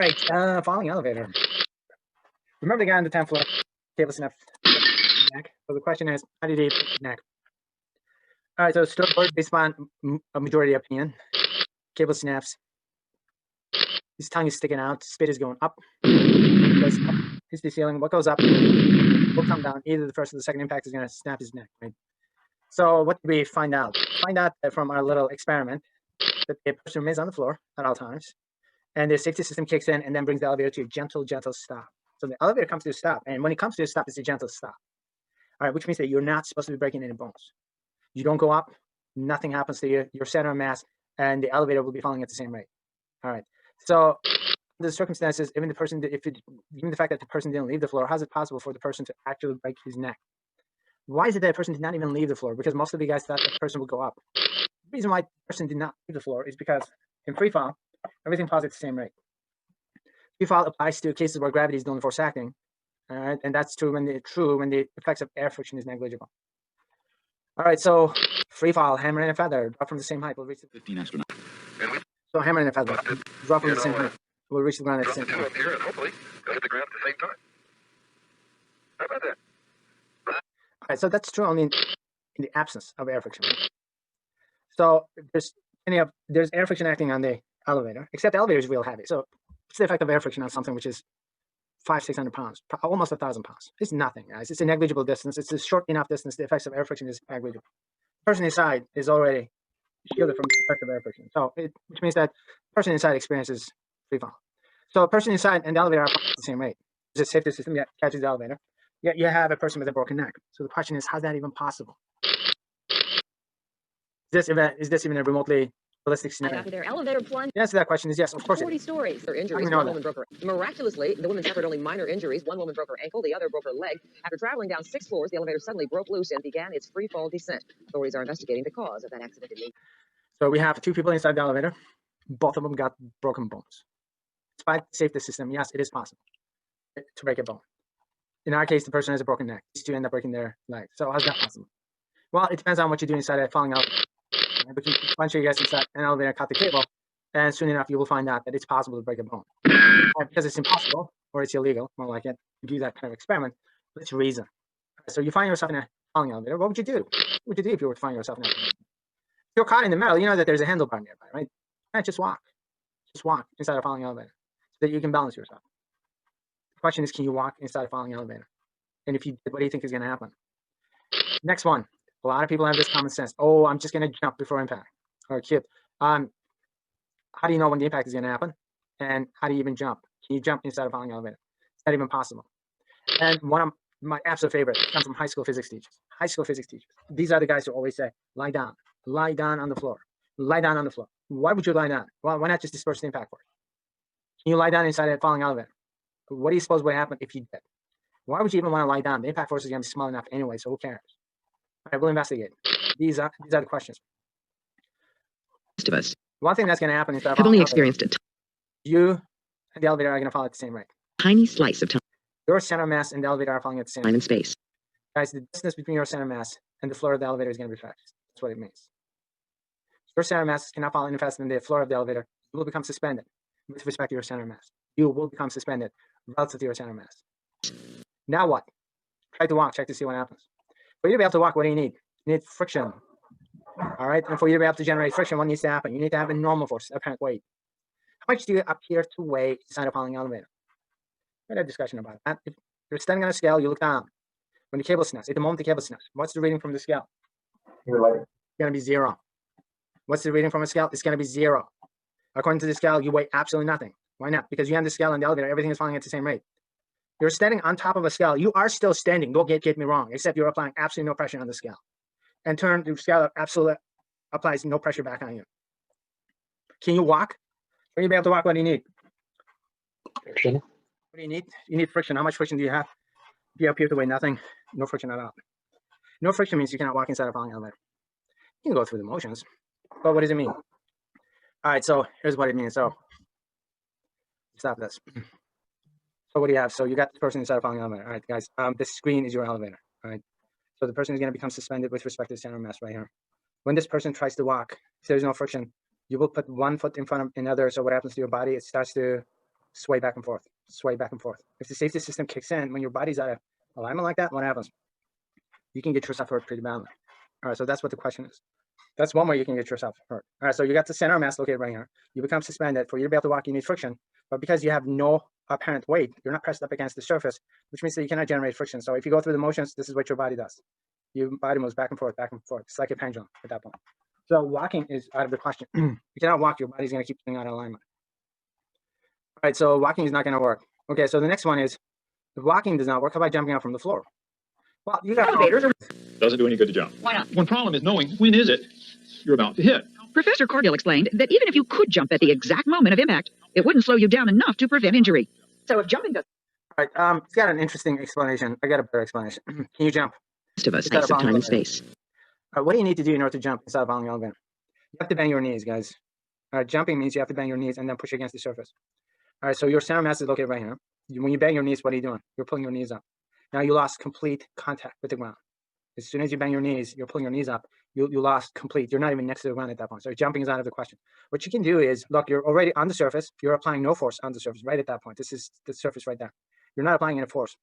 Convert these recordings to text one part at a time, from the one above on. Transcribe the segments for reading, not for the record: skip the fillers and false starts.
Right, falling elevator. Remember the guy on the 10th floor? Cable snapped neck. So the question is, how did he neck? All right, so storyboard based on a majority opinion. Cable snaps. His tongue is sticking out. Spit is going up. Goes up. Hits the ceiling. What goes up will come down. Either the first or the second impact is going to snap his neck. Right. So what did we find out? Find out from our little experiment that the person remains on the floor at all times, and the safety system kicks in and then brings the elevator to a gentle stop. So the elevator comes to a stop, and when it comes to a stop, it's a gentle stop. All right, which means that you're not supposed to be breaking any bones. You don't go up, nothing happens to you. Your center of mass, and the elevator will be falling at the same rate. All right. So the circumstances, even the fact that the person didn't leave the floor, how is it possible for the person to actually break his neck? Why is it that the person did not even leave the floor? Because most of the guys thought that the person would go up. The reason why the person did not leave the floor is because in free fall, everything falls at the same rate. Free fall applies to cases where gravity is the only force acting, all right, and that's true when the effects of air friction is negligible. All right, so free fall, hammer and a feather, drop from the same height will reach the 15 astronauts. So hammer and a feather, drop from the same height will reach the ground at the same time. Up here and hopefully they'll hit the ground at the same time. How about that? All right, so that's true only in the absence of air friction. So there's air friction acting on the elevator, except the elevator is real heavy. So what's the effect of air friction on something which is 500-600 pounds, almost 1,000 pounds? It's nothing, guys. It's a negligible distance. It's a short enough distance. The effects of air friction is negligible. The person inside is already shielded from the effects of air friction. So which means that the person inside experiences free fall. So a person inside and the elevator are at the same rate. There's a safety system that catches the elevator. Yet you have a person with a broken neck. So the question is, how's that even possible? Is this even a remotely realistic scenario? After their elevator plunge. The answer to that question is yes, of course. 40 stories. Their injuries. One woman broke her. Miraculously, the woman suffered only minor injuries. One woman broke her ankle. The other broke her leg. After traveling down 6 floors, the elevator suddenly broke loose and began its free fall descent. Authorities are investigating the cause of that accident. So we have 2 people inside the elevator. Both of them got broken bones. Despite the safety system, yes, it is possible to break a bone. In our case, the person has a broken neck. These 2 end up breaking their leg. So how's that possible? Well, it depends on what you do inside a falling elevator. But you punch your guys inside an elevator, cut the cable, and soon enough you will find out that it's possible to break a bone. Because it's impossible, or it's illegal, more like it, to do that kind of experiment. Let's reason. So you find yourself in a falling elevator. What would you do? What would you do if you were to find yourself in a elevator? If you're caught in the middle, you know that there's a handlebar nearby, right? You can't just walk. Just walk inside a falling elevator so that you can balance yourself. The question is, can you walk inside a falling elevator? And if you did, what do you think is going to happen? Next one. A lot of people have this common sense. Oh, I'm just going to jump before impact. Or cute. How do you know when the impact is going to happen? And how do you even jump? Can you jump inside a falling elevator? It's not even possible. And one of my absolute favorite comes from high school physics teachers. High school physics teachers. These are the guys who always say, lie down on the floor. Lie down on the floor. Why would you lie down? Well, why not just disperse the impact force? Can you lie down inside a falling elevator? What do you suppose would happen if you did? Why would you even want to lie down? The impact force is going to be small enough anyway, so who cares? All right, we'll investigate. These are the questions. Most of us. One thing that's going to happen is that have only experienced it. You and the elevator are going to fall at the same rate. Tiny slice of time. Your center mass and the elevator are falling at the same rate. Time and space. Guys, the distance between your center mass and the floor of the elevator is going to be fixed. That's what it means. Your center mass cannot fall any faster than the floor of the elevator. You will become suspended with respect to your center mass. You will become suspended relative to your center mass. Now what? Try to walk. Check to see what happens. For you to be able to walk, what do you need? You need friction. All right. And for you to be able to generate friction, what needs to happen? You need to have a normal force, apparent weight. How much do you appear to weigh inside a falling elevator? We had a discussion about that. If you're standing on a scale, you look down. When the cable snaps, at the moment the cable snaps, what's the reading from the scale? It's going to be 0. What's the reading from a scale? It's going to be 0. According to the scale, you weigh absolutely nothing. Why not? Because you have the scale and the elevator, everything is falling at the same rate. You're standing on top of a scale. You are still standing. Don't get me wrong, except you're applying absolutely no pressure on the scale. And the scale absolutely applies no pressure back on you. Can you walk? For you to be able to walk, what do you need? Friction. What do you need? You need friction. How much friction do you have? You appear to weigh nothing. No friction at all. No friction means you cannot walk inside a falling elevator. You can go through the motions, but what does it mean? All right, so here's what it means. So stop this. So what do you have? So you got the person inside a falling elevator. All right, guys. This screen is your elevator. All right. So the person is going to become suspended with respect to the center mass right here. When this person tries to walk, if there's no friction, you will put one foot in front of another. So what happens to your body? It starts to sway back and forth, sway back and forth. If the safety system kicks in when your body's out of alignment like that, what happens? You can get yourself hurt pretty badly. All right, so that's what the question is. That's one way you can get yourself hurt. All right, so you got the center of mass located right here. You become suspended. For you to be able to walk, you need friction. But because you have no apparent weight, you're not pressed up against the surface, which means that you cannot generate friction. So if you go through the motions, this is what your body does. Your body moves back and forth, back and forth. It's like a pendulum at that point. So walking is out of the question. You cannot walk. Your body's going to keep going out of alignment. All right, so walking is not going to work. Okay, so the next one is, if walking does not work, how about jumping out from the floor? Well, you got Elevators are... Doesn't do any good to jump. Why not? One problem is knowing when is it you're about to hit. Professor Cargill explained that even if you could jump at the exact moment of impact, it wouldn't slow you down enough to prevent injury. So if jumping does... All right, it's got an interesting explanation. I got a better explanation. Can you jump? Most of us Instead of space of falling time and elevator. space. All right, what do you need to do in order to jump instead of falling elevator? You have to bend your knees, guys. All right, jumping means you have to bend your knees and then push against the surface. All right, so your center of mass is located right here. When you bend your knees, what are you doing? You're pulling your knees up. Now you lost complete contact with the ground. As soon as you bend your knees, you're pulling your knees up. You lost complete. You're not even next to the ground at that point. So jumping is out of the question. What you can do is, look, you're already on the surface. You're applying no force on the surface right at that point. This is the surface right there. You're not applying any force.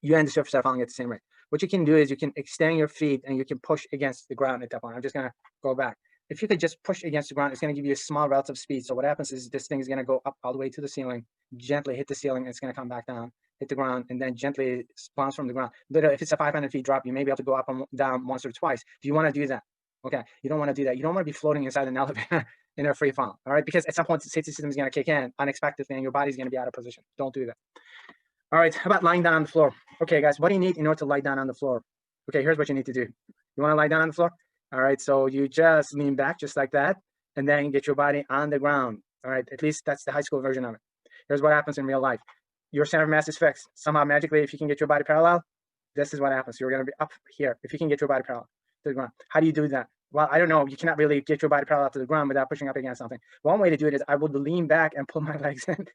You and the surface are falling at the same rate. What you can do is you can extend your feet and you can push against the ground at that point. I'm just going to go back. If you could just push against the ground, it's going to give you a small relative speed. So what happens is this thing is going to go up all the way to the ceiling, gently hit the ceiling, and it's going to come back down, hit the ground, and then gently bounce from the ground. Literally, if it's a 500 feet drop, you may be able to go up and down once or twice. Do you want to do that? Okay, you don't want to do that. You don't want to be floating inside an elevator in a free fall, all right? Because at some point, the safety system is going to kick in unexpectedly, and your body's going to be out of position. Don't do that. All right, how about lying down on the floor? Okay, guys, what do you need in order to lie down on the floor? Okay, here's what you need to do. You want to lie down on the floor? All right, so you just lean back just like that, and then get your body on the ground. All right, at least that's the high school version of it. Here's what happens in real life. Your center of mass is fixed. Somehow, magically, if you can get your body parallel, this is what happens. You're going to be up here if you can get your body parallel to the ground. How do you do that? Well, I don't know. You cannot really get your body parallel to the ground without pushing up against something. One way to do it is I would lean back and pull my legs in.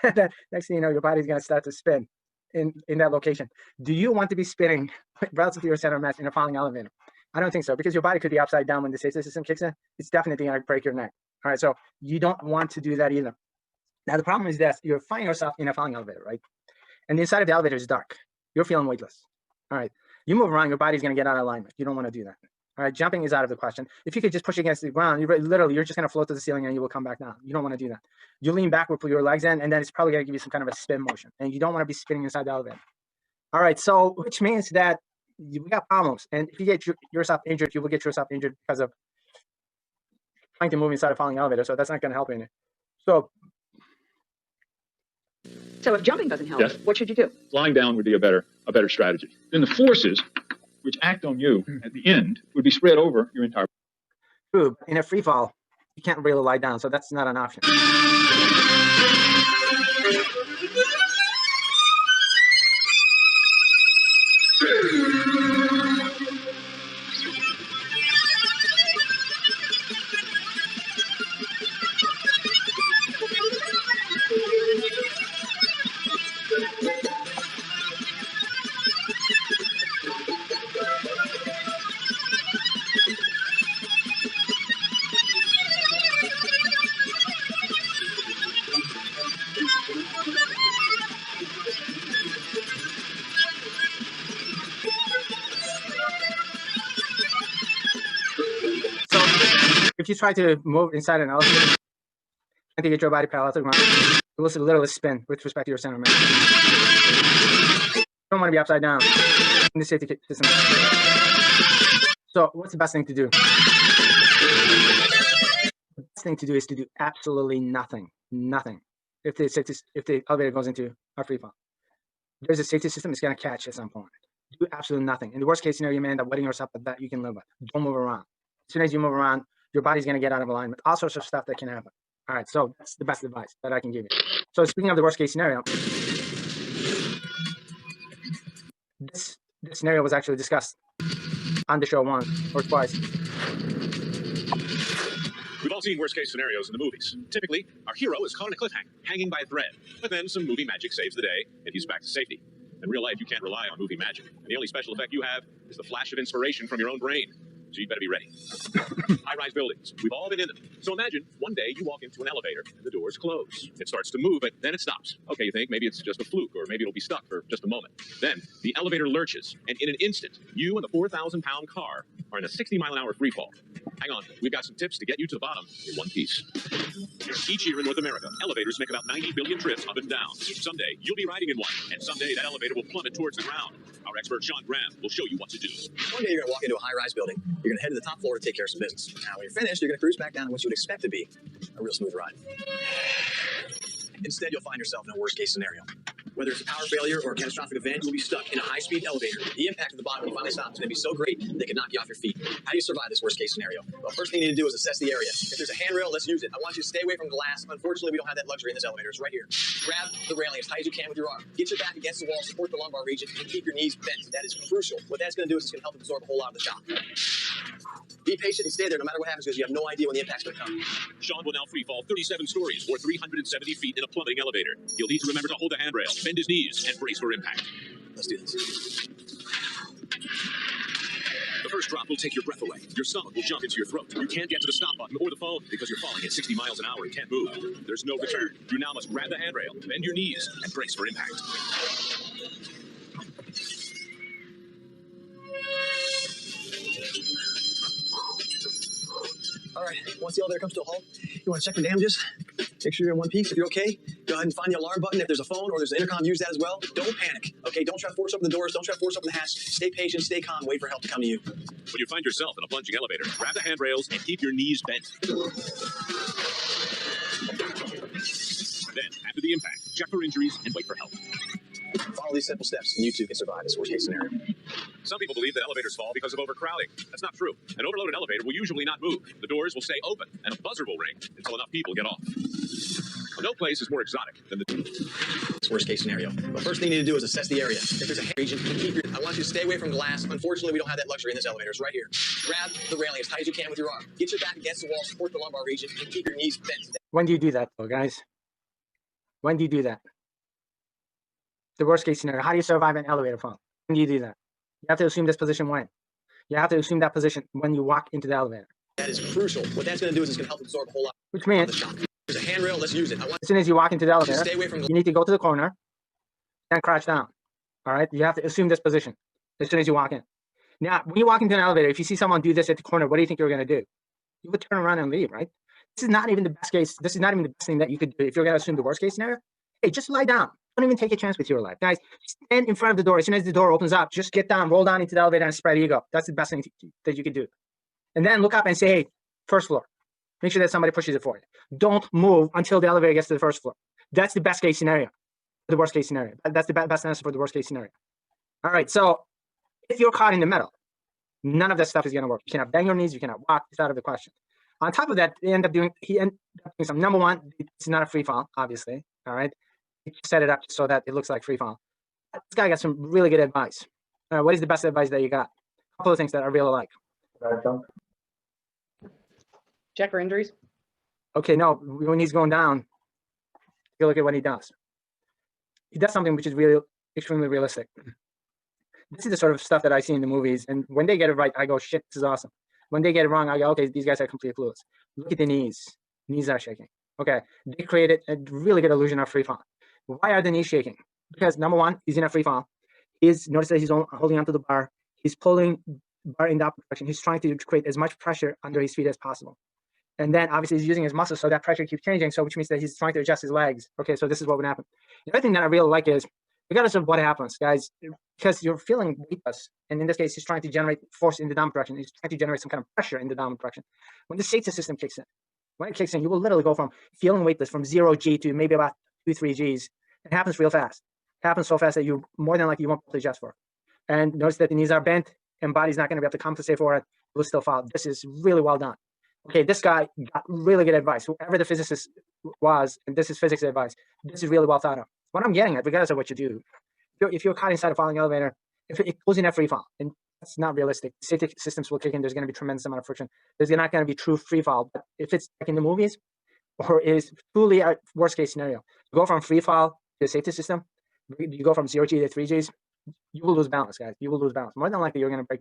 Then next thing you know, your body's going to start to spin in that location. Do you want to be spinning relative to your center of mass in a falling elevator? I don't think so, because your body could be upside down when the safety system kicks in. It's definitely going to break your neck. All right, so you don't want to do that either. Now, the problem is that you're finding yourself in a falling elevator, right? And the inside of the elevator is dark. You're feeling weightless. All right, you move around, your body's going to get out of alignment. You don't want to do that. All right, jumping is out of the question. If you could just push against the ground, you're just going to float to the ceiling and you will come back down. You don't want to do that. You lean backward, put your legs in, and then it's probably going to give you some kind of a spin motion. And you don't want to be spinning inside the elevator. All right, so which means that we got problems. And if you get yourself injured, you will get yourself injured because of trying to move inside a falling elevator. So that's not going to help you. So if jumping doesn't help, Yes. what should you do? Lying down would be a better strategy. Then the forces which act on you at the end would be spread over your entire. True. In a free fall, you can't really lie down, so that's not an option. If you try to move inside an elevator, trying to get your body parallel to the ground, it will literally spin with respect to your center of mass. You don't want to be upside down in the safety system. So what's the best thing to do? The best thing to do is to do absolutely nothing. Nothing. If the elevator goes into a free fall, there's a safety system, it's going to catch at some point. Do absolutely nothing. In the worst case scenario, you may end up wetting yourself, but that you can live with. Don't move around. As soon as you move around, your body's going to get out of alignment. All sorts of stuff that can happen. All right, so that's the best advice that I can give you. So speaking of the worst case scenario, this scenario was actually discussed on the show once or twice. We've all seen worst case scenarios in the movies. Typically, our hero is caught in a cliffhanger, hanging by a thread. But then some movie magic saves the day, and he's back to safety. In real life, you can't rely on movie magic. And the only special effect you have is the flash of inspiration from your own brain. so you'd better be ready. High-rise buildings. We've all been in them. So imagine one day you walk into an elevator and the doors close. It starts to move, but then it stops. Okay, you think maybe it's just a fluke, or maybe it'll be stuck for just a moment. Then the elevator lurches, and in an instant, you and the 4,000-pound car are in a 60-mile-an-hour free fall. Hang on, we've got some tips to get you to the bottom in one piece. Each year in North America, elevators make about 90 billion trips up and down. Someday, you'll be riding in one, and someday that elevator will plummet towards the ground. Our expert Sean Graham will show you what to do. One day you're going to walk into a high-rise building. You're going to head to the top floor to take care of some business. Now, when you're finished, you're going to cruise back down to what you would expect to be a real smooth ride. Instead, you'll find yourself in a worst-case scenario. Whether it's a power failure or a catastrophic event, you'll be stuck in a high-speed elevator. The impact of the bottom when you finally stop is going to be so great they could knock you off your feet. How do you survive this worst-case scenario? Well, first thing you need to do is assess the area. If there's a handrail, let's use it. I want you to stay away from glass. Unfortunately, we don't have that luxury in this elevator. It's right here. Grab the railing as tight as you can with your arm. Get your back against the wall, support the lumbar region, and keep your knees bent. That is crucial. What that's going to do is it's going to help absorb a whole lot of the shock. Be patient and stay there no matter what happens, because you have no idea when the impact's going to come. Sean will now free fall 37 stories or 370 feet in a plummeting elevator. He'll need to remember to hold the handrail, bend his knees, and brace for impact. Let's do this. The first drop will take your breath away. Your stomach will jump into your throat. You can't get to the stop button or the phone because you're falling at 60 miles an hour and can't move. There's no return. You now must grab the handrail, bend your knees, and brace for impact. All right, once the elevator comes to a halt, you want to check for damages. Make sure you're in one piece. If you're okay, go ahead and find the alarm button. If there's a phone or there's an intercom, use that as well. Don't panic, okay? Don't try to force open the doors. Don't try to force open the hatch. Stay patient, stay calm, wait for help to come to you. When you find yourself in a plunging elevator, grab the handrails and keep your knees bent. Then, after the impact, check for injuries and wait for help. Follow these simple steps, and you too can survive this worst-case scenario. Some people believe that elevators fall because of overcrowding. That's not true. An overloaded elevator will usually not move. The doors will stay open, and a buzzer will ring until enough people get off. No place is more exotic than the worst-case scenario. The first thing you need to do is assess the area. If there's a region, I want you to stay away from glass. Unfortunately, we don't have that luxury in this elevator. It's right here. Grab the railing as tight as you can with your arm. Get your back against the wall, support the lumbar region, and keep your knees bent. When do you do that, though, guys? When do you do that? The worst case scenario. How do you survive an elevator fall? When do you do that? You have to assume this position when. You have to assume that position when you walk into the elevator. That is crucial. What that's going to do is it's going to help absorb a whole lot Which means, of the shock. There's a handrail. Let's use it. I want as soon as you walk into the elevator, stay away from you need to go to the corner and crouch down. All right? You have to assume this position as soon as you walk in. Now, when you walk into an elevator, if you see someone do this at the corner, what do you think you're going to do? You would turn around and leave, right? This is not even the best case. This is not even the best thing that you could do if you're going to assume the worst case scenario. Hey, just lie down. Don't even take a chance with your life. Guys, stand in front of the door. As soon as the door opens up, just get down, roll down into the elevator and spread ego. That's the best thing that you could do. And then look up and say, hey, first floor. Make sure that somebody pushes it for you. Don't move until the elevator gets to the first floor. That's the best case scenario. The worst case scenario. That's the best answer for the worst case scenario. All right, so if you're caught in the middle, none of that stuff is going to work. You cannot bend your knees. You cannot walk. It's out of the question. On top of that, he ended up doing some. Number one, it's not a free fall, obviously. All right. He set it up so that it looks like free fall. This guy got some really good advice. What is the best advice that you got? A couple of things that I really like. Check for injuries. Okay, no, when he's going down, you look at what he does. He does something which is really extremely realistic. This is the sort of stuff that I see in the movies, and when they get it right, I go, shit, this is awesome. When they get it wrong, I go, okay, these guys are completely clueless. Look at the knees. Knees are shaking. Okay, they created a really good illusion of free fall. Why are the knees shaking? Because number one, he's in a free fall. Notice that he's holding onto the bar. He's pulling the bar in the opposite direction. He's trying to create as much pressure under his feet as possible. And then obviously he's using his muscles, so that pressure keeps changing. So which means that he's trying to adjust his legs. Okay, so this is what would happen. The other thing that I really like is, regardless of what happens, guys, because you're feeling weightless, and in this case, he's trying to generate force in the downward direction. He's trying to generate some kind of pressure in the downward direction. When the safety system kicks in, when it kicks in, you will literally go from feeling weightless from 0 G to maybe about 2-3 Gs. It happens real fast. It happens so fast that you more than likely you won't be able to adjust for it. And notice that the knees are bent and body's not going to be able to compensate for it. It will still fall. This is really well done. Okay, this guy got really good advice. Whoever the physicist was, and this is physics advice, this is really well thought of. What I'm getting at, regardless of what you do, if you're caught inside a falling elevator, if it goes in a free fall, and that's not realistic, safety systems will kick in, there's going to be a tremendous amount of friction. There's not going to be true free fall. But if it's like in the movies, or is truly a worst case scenario, you go from free fall to the safety system, you go from 0 G to 3 Gs, you will lose balance, guys. You will lose balance. More than likely, you're going to break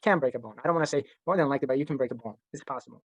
can break a bone. I don't want to say more than likely, but you can break a bone. It's possible.